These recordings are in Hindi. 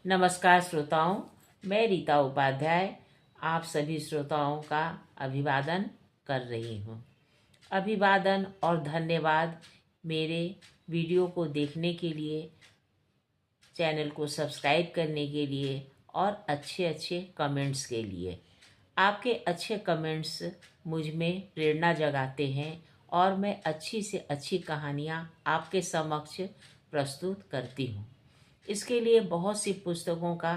नमस्कार श्रोताओं, मैं रीता उपाध्याय आप सभी श्रोताओं का अभिवादन कर रही हूँ। अभिवादन और धन्यवाद मेरे वीडियो को देखने के लिए, चैनल को सब्सक्राइब करने के लिए और अच्छे अच्छे कमेंट्स के लिए। आपके अच्छे कमेंट्स मुझ में प्रेरणा जगाते हैं और मैं अच्छी से अच्छी कहानियाँ आपके समक्ष प्रस्तुत करती हूँ। इसके लिए बहुत सी पुस्तकों का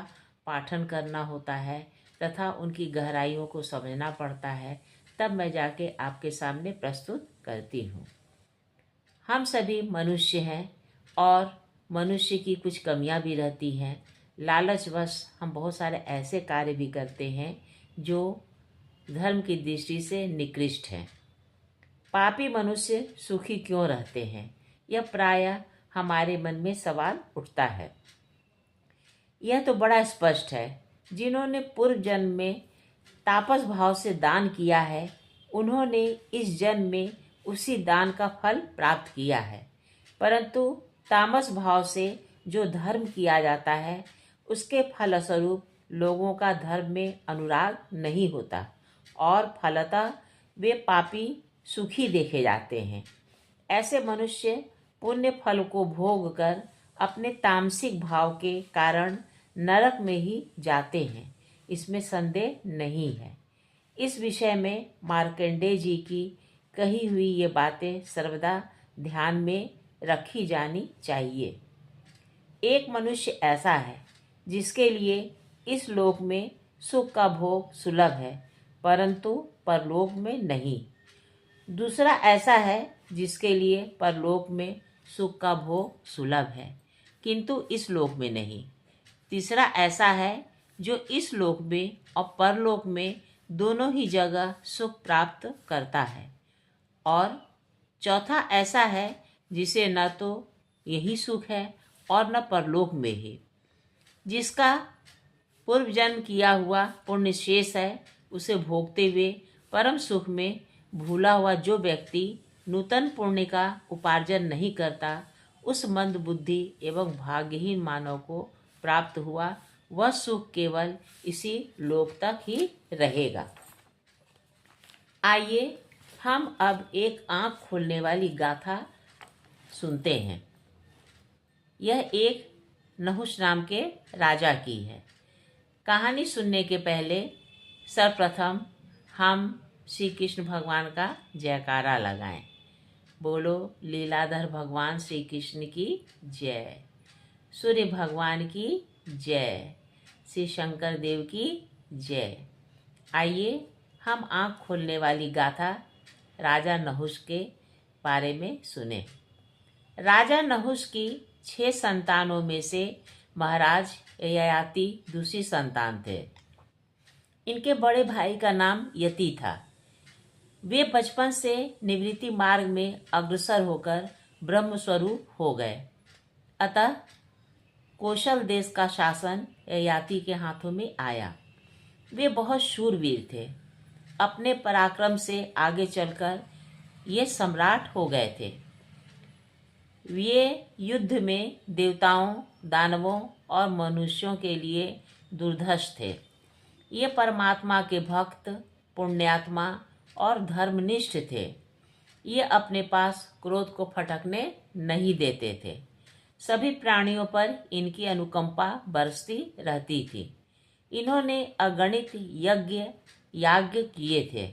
पाठन करना होता है तथा उनकी गहराइयों को समझना पड़ता है, तब मैं जाके आपके सामने प्रस्तुत करती हूँ। हम सभी मनुष्य हैं और मनुष्य की कुछ कमियां भी रहती हैं। लालचवश हम बहुत सारे ऐसे कार्य भी करते हैं जो धर्म की दृष्टि से निकृष्ट हैं। पापी मनुष्य सुखी क्यों रहते हैं, यह प्रायः हमारे मन में सवाल उठता है। यह तो बड़ा स्पष्ट है। जिन्होंने पूर्व जन्म में तापस भाव से दान किया है, उन्होंने इस जन्म में उसी दान का फल प्राप्त किया है। परंतु तामस भाव से जो धर्म किया जाता है, उसके फलस्वरूप लोगों का धर्म में अनुराग नहीं होता और फलतः वे पापी सुखी देखे जाते हैं। ऐसे मनुष्य पुण्य फल को भोग कर अपने तामसिक भाव के कारण नरक में ही जाते हैं, इसमें संदेह नहीं है। इस विषय में मार्कंडेय जी की कही हुई ये बातें सर्वदा ध्यान में रखी जानी चाहिए। एक मनुष्य ऐसा है जिसके लिए इस लोक में सुख का भोग सुलभ है, परंतु परलोक में नहीं। दूसरा ऐसा है जिसके लिए परलोक में सुख का भोग सुलभ है, किंतु इस लोक में नहीं। तीसरा ऐसा है जो इस लोक में और परलोक में दोनों ही जगह सुख प्राप्त करता है। और चौथा ऐसा है जिसे न तो यही सुख है और न परलोक में ही। जिसका पूर्व जन्म किया हुआ पुण्य शेष है, उसे भोगते हुए परम सुख में भूला हुआ जो व्यक्ति नूतन पुण्य का उपार्जन नहीं करता, उस मंद बुद्धि एवं भाग्यहीन मानव को प्राप्त हुआ वह सुख केवल इसी लोक तक ही रहेगा। आइए हम अब एक आंख खोलने वाली गाथा सुनते हैं। यह एक नहुष नाम के राजा की है। कहानी सुनने के पहले सर्वप्रथम हम श्री कृष्ण भगवान का जयकारा लगाएं। बोलो लीलाधर भगवान श्री कृष्ण की जय, सूर्य भगवान की जय, श्री शंकर देव की जय। आइए हम आँख खोलने वाली गाथा राजा नहुष के बारे में सुने। राजा नहुष की 6 संतानों में से महाराज ययाति दूसरी संतान थे। इनके बड़े भाई का नाम यति था। वे बचपन से निवृत्ति मार्ग में अग्रसर होकर ब्रह्म स्वरूप हो गए। अतः कौशल देश का शासन ययाति के हाथों में आया। वे बहुत शूरवीर थे। अपने पराक्रम से आगे चलकर ये सम्राट हो गए थे। वे युद्ध में देवताओं, दानवों और मनुष्यों के लिए दुर्धर्ष थे। ये परमात्मा के भक्त, पुण्यात्मा और धर्मनिष्ठ थे। ये अपने पास क्रोध को फटकने नहीं देते थे। सभी प्राणियों पर इनकी अनुकंपा बरसती रहती थी। इन्होंने अगणित यज्ञ याग किए थे।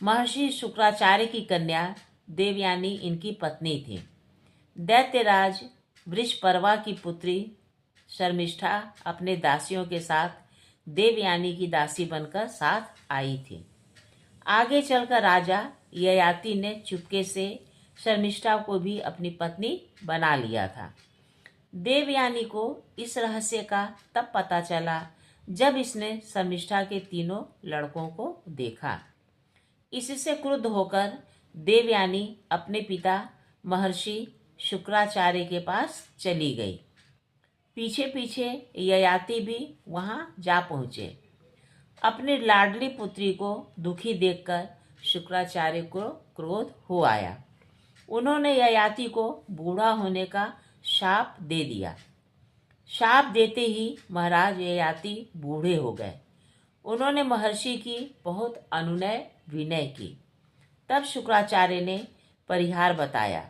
महर्षि शुक्राचार्य की कन्या देवयानी इनकी पत्नी थी। दैत्यराज वृषपर्वा की पुत्री शर्मिष्ठा अपने दासियों के साथ देवयानी की दासी बनकर साथ आई थी। आगे चलकर राजा ययाति ने चुपके से शर्मिष्ठा को भी अपनी पत्नी बना लिया था। देवयानी को इस रहस्य का तब पता चला जब इसने शर्मिष्ठा के तीनों लड़कों को देखा। इससे क्रुद्ध होकर देवयानी अपने पिता महर्षि शुक्राचार्य के पास चली गई। पीछे पीछे ययाति भी वहां जा पहुंचे। अपनी लाडली पुत्री को दुखी देखकर शुक्राचार्य को क्रोध हो आया। उन्होंने ययाति को बूढ़ा होने का शाप दे दिया। शाप देते ही महाराज ययाति बूढ़े हो गए। उन्होंने महर्षि की बहुत अनुनय विनय की। तब शुक्राचार्य ने परिहार बताया।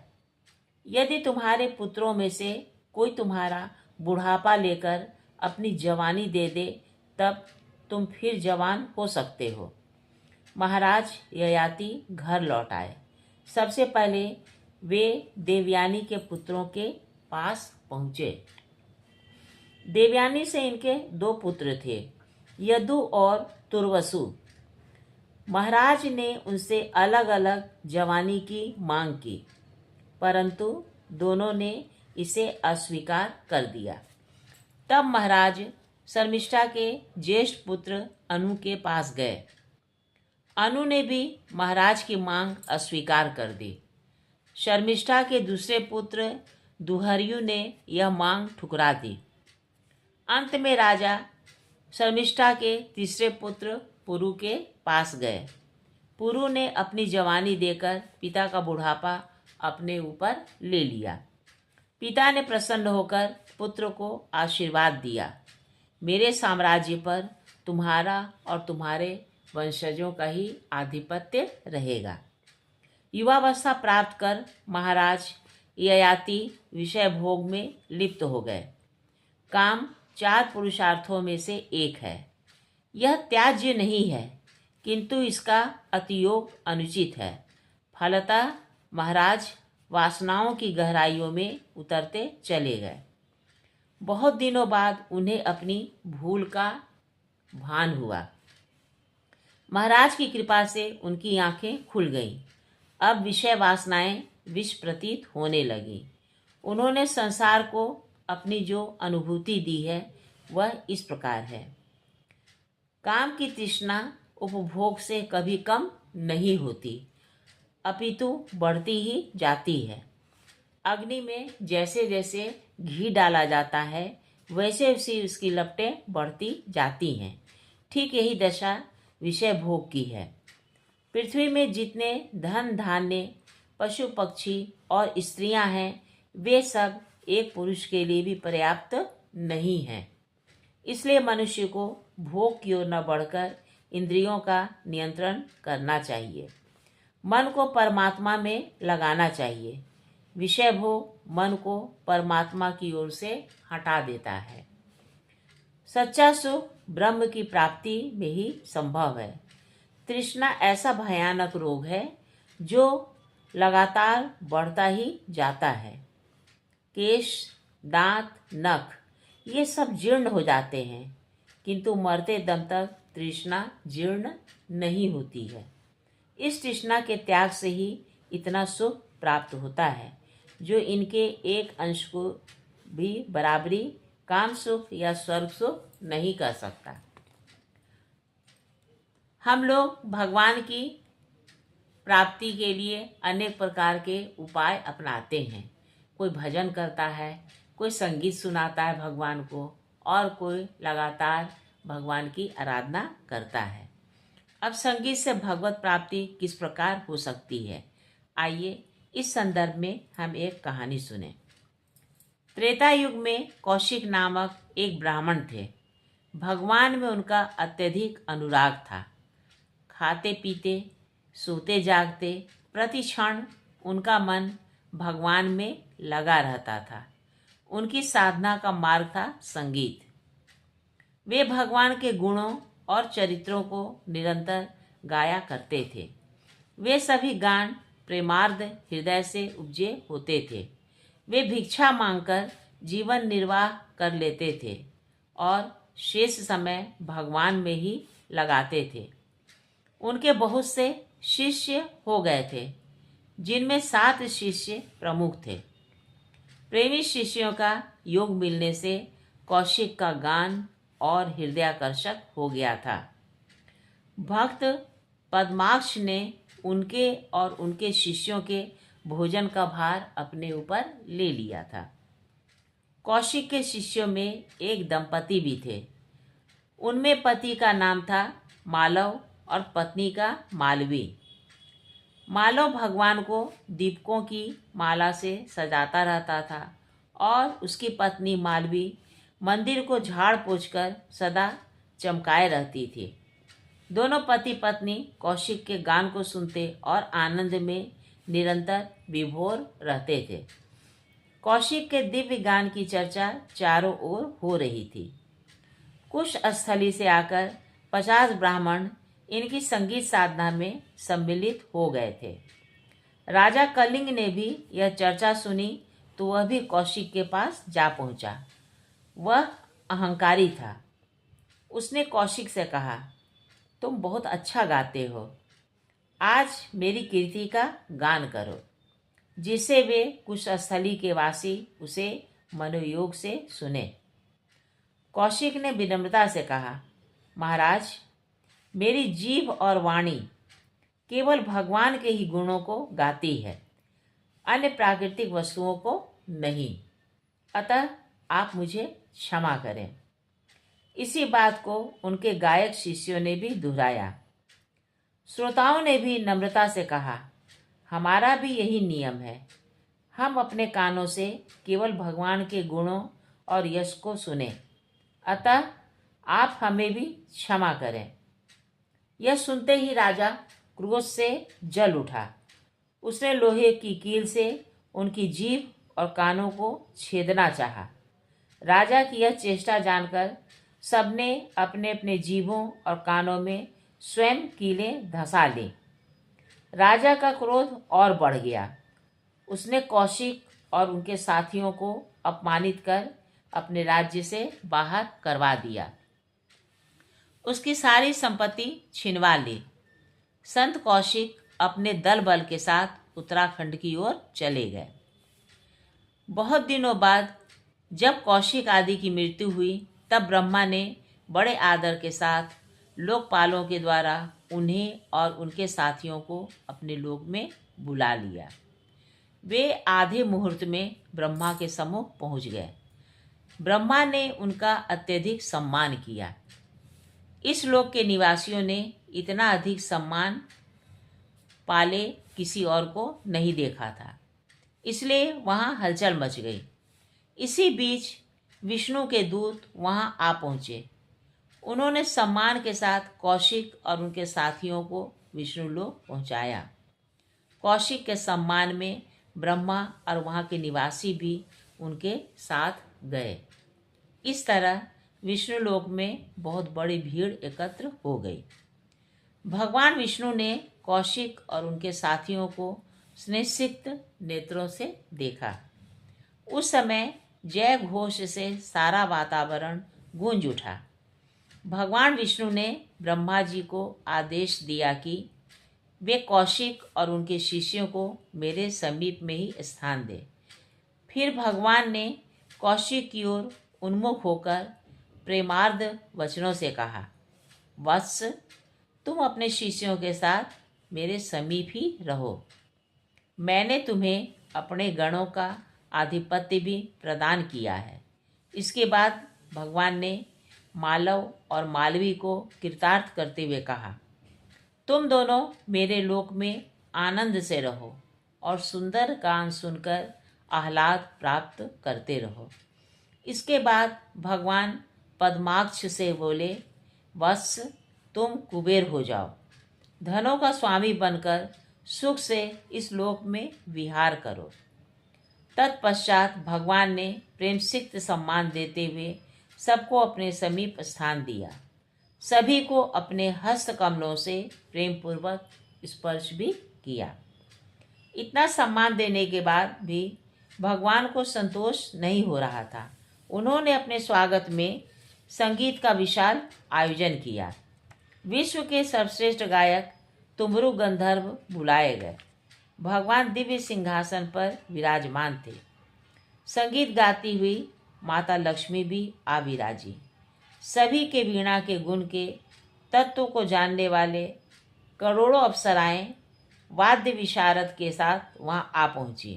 यदि तुम्हारे पुत्रों में से कोई तुम्हारा बुढ़ापा लेकर अपनी जवानी दे दे, तब तुम फिर जवान हो सकते हो। महाराज ययाति घर लौट आए। सबसे पहले वे देवयानी के पुत्रों के पास पहुँचे। देवयानी से इनके 2 पुत्र थे, यदु और तुर्वसु। महाराज ने उनसे अलग अलग जवानी की मांग की, परंतु दोनों ने इसे अस्वीकार कर दिया। तब महाराज शर्मिष्ठा के ज्येष्ठ पुत्र अनु के पास गए। अनु ने भी महाराज की मांग अस्वीकार कर दी। शर्मिष्ठा के दूसरे पुत्र दुहर्यु ने यह मांग ठुकरा दी। अंत में राजा शर्मिष्ठा के तीसरे पुत्र पुरु के पास गए। पुरु ने अपनी जवानी देकर पिता का बुढ़ापा अपने ऊपर ले लिया। पिता ने प्रसन्न होकर पुत्र को आशीर्वाद दिया, मेरे साम्राज्य पर तुम्हारा और तुम्हारे वंशजों का ही आधिपत्य रहेगा। युवावस्था प्राप्त कर महाराज ययाति विषय भोग में लिप्त हो गए। काम 4 पुरुषार्थों में से एक है। यह त्याज्य नहीं है, किंतु इसका अतियोग अनुचित है। फलतः महाराज वासनाओं की गहराइयों में उतरते चले गए। बहुत दिनों बाद उन्हें अपनी भूल का भान हुआ। महाराज की कृपा से उनकी आंखें खुल गईं। अब विषय वासनाएं विष प्रतीत होने लगीं। उन्होंने संसार को अपनी जो अनुभूति दी है वह इस प्रकार है। काम की तृष्णा उपभोग से कभी कम नहीं होती, अपितु बढ़ती ही जाती है। अग्नि में जैसे जैसे घी डाला जाता है वैसे वैसे उसकी लपटें बढ़ती जाती हैं। ठीक यही दशा विषय भोग की है। पृथ्वी में जितने धन धान्य, पशु पक्षी और स्त्रियां हैं, वे सब एक पुरुष के लिए भी पर्याप्त नहीं हैं। इसलिए मनुष्य को भोग की ओर न बढ़कर इंद्रियों का नियंत्रण करना चाहिए। मन को परमात्मा में लगाना चाहिए। विषय भोग मन को परमात्मा की ओर से हटा देता है। सच्चा सुख ब्रह्म की प्राप्ति में ही संभव है। तृष्णा ऐसा भयानक रोग है जो लगातार बढ़ता ही जाता है। केश, दांत, नख ये सब जीर्ण हो जाते हैं, किंतु मरते दम तक तृष्णा जीर्ण नहीं होती है। इस तृष्णा के त्याग से ही इतना सुख प्राप्त होता है, जो इनके एक अंश को भी बराबरी काम सुख या स्वर्ग सुख नहीं कर सकता। हम लोग भगवान की प्राप्ति के लिए अनेक प्रकार के उपाय अपनाते हैं। कोई भजन करता है, कोई संगीत सुनाता है भगवान को, और कोई लगातार भगवान की आराधना करता है। अब संगीत से भगवत प्राप्ति किस प्रकार हो सकती है, आइए इस संदर्भ में हम एक कहानी सुने। त्रेता युग में कौशिक नामक एक ब्राह्मण थे। भगवान में उनका अत्यधिक अनुराग था। खाते पीते, सोते जागते, प्रति क्षण उनका मन भगवान में लगा रहता था। उनकी साधना का मार्ग था संगीत। वे भगवान के गुणों और चरित्रों को निरंतर गाया करते थे। वे सभी गान प्रेमार्ध हृदय से उपजे होते थे। वे भिक्षा मांगकर जीवन निर्वाह कर लेते थे और शेष समय भगवान में ही लगाते थे। उनके बहुत से शिष्य हो गए थे, जिनमें 7 शिष्य प्रमुख थे। प्रेमी शिष्यों का योग मिलने से कौशिक का गान और हृदयाकर्षक हो गया था। भक्त पद्माक्ष ने उनके और उनके शिष्यों के भोजन का भार अपने ऊपर ले लिया था। कौशिक के शिष्यों में एक दंपति भी थे। उनमें पति का नाम था मालव और पत्नी का मालवी। मालव भगवान को दीपकों की माला से सजाता रहता था और उसकी पत्नी मालवी मंदिर को झाड़ पोंछ कर सदा चमकाए रहती थी। दोनों पति पत्नी कौशिक के गान को सुनते और आनंद में निरंतर विभोर रहते थे। कौशिक के दिव्य गान की चर्चा चारों ओर हो रही थी। कुश स्थली से आकर 50 ब्राह्मण इनकी संगीत साधना में सम्मिलित हो गए थे। राजा कलिंग ने भी यह चर्चा सुनी तो वह भी कौशिक के पास जा पहुंचा। वह अहंकारी था। उसने कौशिक से कहा, तुम बहुत अच्छा गाते हो, आज मेरी कीर्ति का गान करो, जिससे वे कुशस्थली के वासी उसे मनोयोग से सुने। कौशिक ने विनम्रता से कहा, महाराज, मेरी जीभ और वाणी केवल भगवान के ही गुणों को गाती है, अन्य प्राकृतिक वस्तुओं को नहीं, अतः आप मुझे क्षमा करें। इसी बात को उनके गायक शिष्यों ने भी दोहराया। श्रोताओं ने भी नम्रता से कहा, हमारा भी यही नियम है, हम अपने कानों से केवल भगवान के गुणों और यश को सुने, अतः आप हमें भी क्षमा करें। यह सुनते ही राजा क्रोध से जल उठा। उसने लोहे की कील से उनकी जीभ और कानों को छेदना चाहा। राजा की यह चेष्टा जानकर सबने अपने अपने जीभों और कानों में स्वयं कीलें धंसा ली। राजा का क्रोध और बढ़ गया। उसने कौशिक और उनके साथियों को अपमानित कर अपने राज्य से बाहर करवा दिया। उसकी सारी संपत्ति छिनवा ली। संत कौशिक अपने दल बल के साथ उत्तराखंड की ओर चले गए। बहुत दिनों बाद जब कौशिक आदि की मृत्यु हुई, तब ब्रह्मा ने बड़े आदर के साथ लोकपालों के द्वारा उन्हें और उनके साथियों को अपने लोक में बुला लिया। वे आधे मुहूर्त में ब्रह्मा के सम्मुख पहुंच गए। ब्रह्मा ने उनका अत्यधिक सम्मान किया। इस लोक के निवासियों ने इतना अधिक सम्मान पाले किसी और को नहीं देखा था, इसलिए वहाँ हलचल मच गई। इसी बीच विष्णु के दूत वहाँ आ पहुँचे। उन्होंने सम्मान के साथ कौशिक और उनके साथियों को विष्णु लोक पहुँचाया। कौशिक के सम्मान में ब्रह्मा और वहाँ के निवासी भी उनके साथ गए। इस तरह विष्णु लोक में बहुत बड़ी भीड़ एकत्र हो गई। भगवान विष्णु ने कौशिक और उनके साथियों को स्नेहसिक्त नेत्रों से देखा। उस समय जय घोष से सारा वातावरण गूंज उठा। भगवान विष्णु ने ब्रह्मा जी को आदेश दिया कि वे कौशिक और उनके शिष्यों को मेरे समीप में ही स्थान दें। फिर भगवान ने कौशिक की ओर उन्मुख होकर प्रेमार्द वचनों से कहा, वत्स, तुम अपने शिष्यों के साथ मेरे समीप ही रहो। मैंने तुम्हें अपने गणों का आधिपत्य भी प्रदान किया है। इसके बाद भगवान ने मालव और मालवी को कृतार्थ करते हुए कहा, तुम दोनों मेरे लोक में आनंद से रहो और सुंदर गान सुनकर आह्लाद प्राप्त करते रहो। इसके बाद भगवान पद्माक्ष से बोले, वत्स, तुम कुबेर हो जाओ, धनों का स्वामी बनकर सुख से इस लोक में विहार करो। तत्पश्चात भगवान ने प्रेमसिक्त सम्मान देते हुए सबको अपने समीप स्थान दिया। सभी को अपने हस्त कमलों से प्रेमपूर्वक स्पर्श भी किया। इतना सम्मान देने के बाद भी भगवान को संतोष नहीं हो रहा था। उन्होंने अपने स्वागत में संगीत का विशाल आयोजन किया। विश्व के सर्वश्रेष्ठ गायक तुमरु गंधर्व बुलाए गए। भगवान दिव्य सिंहासन पर विराजमान थे। संगीत गाती हुई माता लक्ष्मी भी आ विराजी। सभी के वीणा के गुण के तत्व को जानने वाले करोड़ों अप्सराएं वाद्य विशारद के साथ वहां आ पहुंची।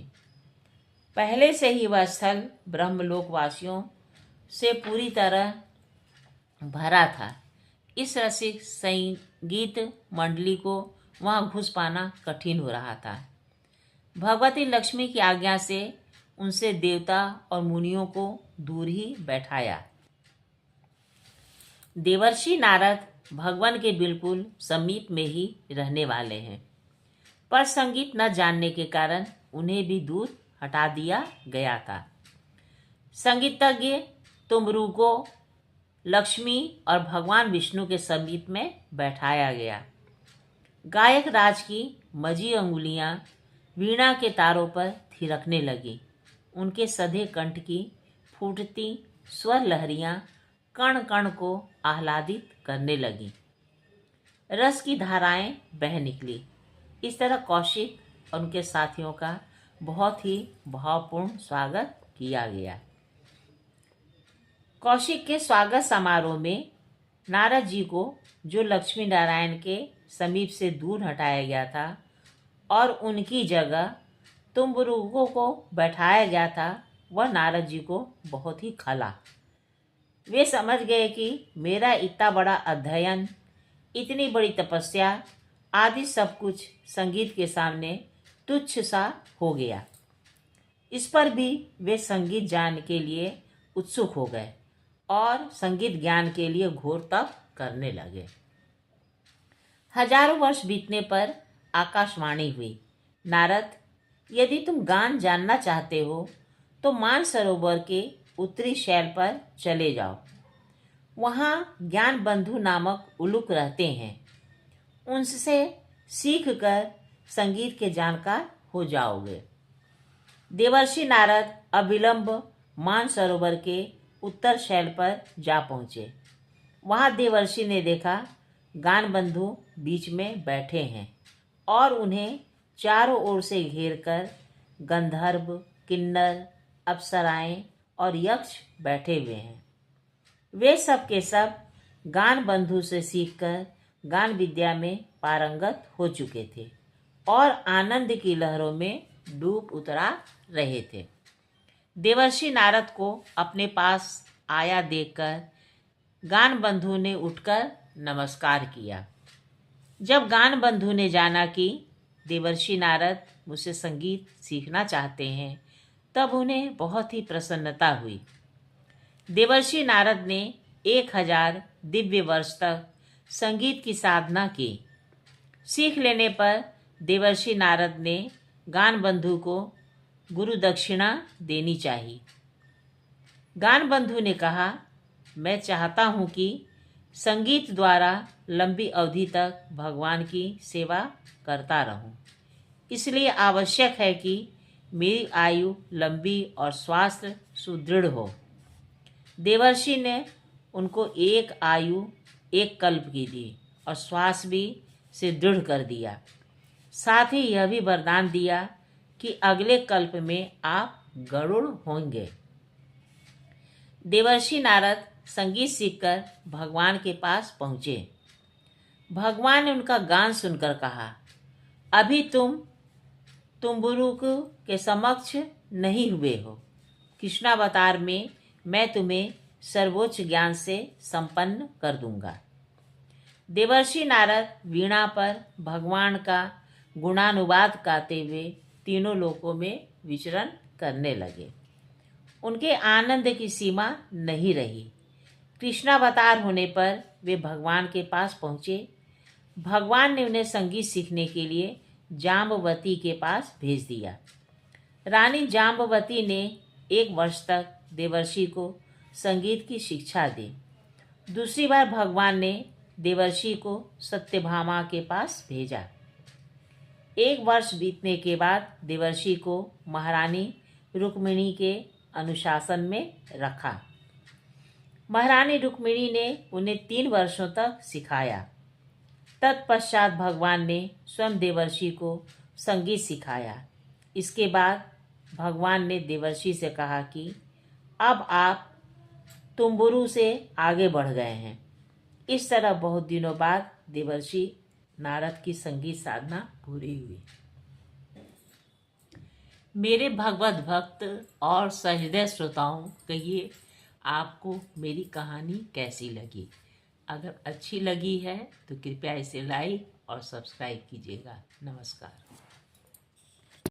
पहले से ही वह स्थल ब्रह्मलोकवासियों से पूरी तरह भरा था। इस रसिक संगीत मंडली को वहां घुस पाना कठिन हो रहा था। भगवती लक्ष्मी की आज्ञा से उनसे देवता और मुनियों को दूर ही बैठाया। देवर्षि नारद भगवान के बिल्कुल समीप में ही रहने वाले हैं, पर संगीत न जानने के कारण उन्हें भी दूर हटा दिया गया था। संगीतज्ञ तुमरू को लक्ष्मी और भगवान विष्णु के समीप में बैठाया गया। गायक राज की मजी अंगुलियां वीणा के तारों पर थिरकने लगी। उनके सधे कंठ की फूटती स्वर लहरियां कण कण को आह्लादित करने लगी। रस की धाराएं बह निकली। इस तरह कौशिक और उनके साथियों का बहुत ही भावपूर्ण स्वागत किया गया। कौशिक के स्वागत समारोह में नारद जी को, जो लक्ष्मी नारायण के समीप से दूर हटाया गया था और उनकी जगह तुम्बुरुओं को बैठाया गया था, वह नारद जी को बहुत ही खला। वे समझ गए कि मेरा इतना बड़ा अध्ययन, इतनी बड़ी तपस्या आदि सब कुछ संगीत के सामने तुच्छ सा हो गया। इस पर भी वे संगीत जानने के लिए उत्सुक हो गए और संगीत ज्ञान के लिए घोर तप करने लगे। हजारों वर्ष बीतने पर आकाशवाणी हुई, नारद, यदि तुम गान जानना चाहते हो तो मानसरोवर के उत्तरी शैल पर चले जाओ। वहाँ ज्ञान बंधु नामक उलूक रहते हैं। उनसे सीख कर संगीत के जानकार हो जाओगे। देवर्षि नारद अविलंब मानसरोवर के उत्तर शैल पर जा पहुँचे। वहाँ देवर्षि ने देखा गान बंधु बीच में बैठे हैं और उन्हें चारों ओर से घेरकर गंधर्व, किन्नर, अप्सराएं और यक्ष बैठे हुए हैं। वे सब के सब गान बंधु से सीखकर गान विद्या में पारंगत हो चुके थे और आनंद की लहरों में डूब उतरा रहे थे। देवर्षि नारद को अपने पास आया देखकर गान बंधु ने उठकर नमस्कार किया। जब गान बंधु ने जाना कि देवर्षि नारद मुझसे संगीत सीखना चाहते हैं, तब उन्हें बहुत ही प्रसन्नता हुई। देवर्षि नारद ने 1000 दिव्य वर्ष तक संगीत की साधना की। सीख लेने पर देवर्षि नारद ने गान बंधु को गुरु दक्षिणा देनी चाहिए। गान बंधु ने कहा, मैं चाहता हूँ कि संगीत द्वारा लंबी अवधि तक भगवान की सेवा करता रहूं। इसलिए आवश्यक है कि मेरी आयु लंबी और स्वास्थ्य सुदृढ़ हो। देवर्षि ने उनको एक आयु 1 कल्प की दी और श्वास भी से दृढ़ कर दिया। साथ ही यह भी वरदान दिया कि अगले कल्प में आप गरुड़ होंगे। देवर्षि नारद संगीत सीखकर भगवान के पास पहुँचे। भगवान ने उनका गान सुनकर कहा, अभी तुम तुम्बुरुक के समक्ष नहीं हुए हो। कृष्णावतार में मैं तुम्हें सर्वोच्च ज्ञान से संपन्न कर दूंगा। देवर्षि नारद वीणा पर भगवान का गुणानुवाद गाते हुए तीनों लोकों में विचरण करने लगे। उनके आनंद की सीमा नहीं रही। कृष्णावतार होने पर वे भगवान के पास पहुँचे। भगवान ने उन्हें संगीत सीखने के लिए जाम्बवती के पास भेज दिया। रानी जाम्बवती ने 1 वर्ष तक देवर्षि को संगीत की शिक्षा दी। दूसरी बार भगवान ने देवर्षि को सत्यभामा के पास भेजा। 1 वर्ष बीतने के बाद देवर्षि को महारानी रुक्मिणी के अनुशासन में रखा। महारानी रुक्मिणी ने उन्हें 3 वर्षों तक सिखाया। तत्पश्चात भगवान ने स्वयं देवर्षि को संगीत सिखाया। इसके बाद भगवान ने देवर्षि से कहा कि अब आप तुम्बुरु से आगे बढ़ गए हैं। इस तरह बहुत दिनों बाद देवर्षि नारद की संगीत साधना पूरी हुई। मेरे भगवत भक्त और सहृदय श्रोताओं, कहिए आपको मेरी कहानी कैसी लगी। अगर अच्छी लगी है तो कृपया इसे लाइक और सब्सक्राइब कीजिएगा। नमस्कार।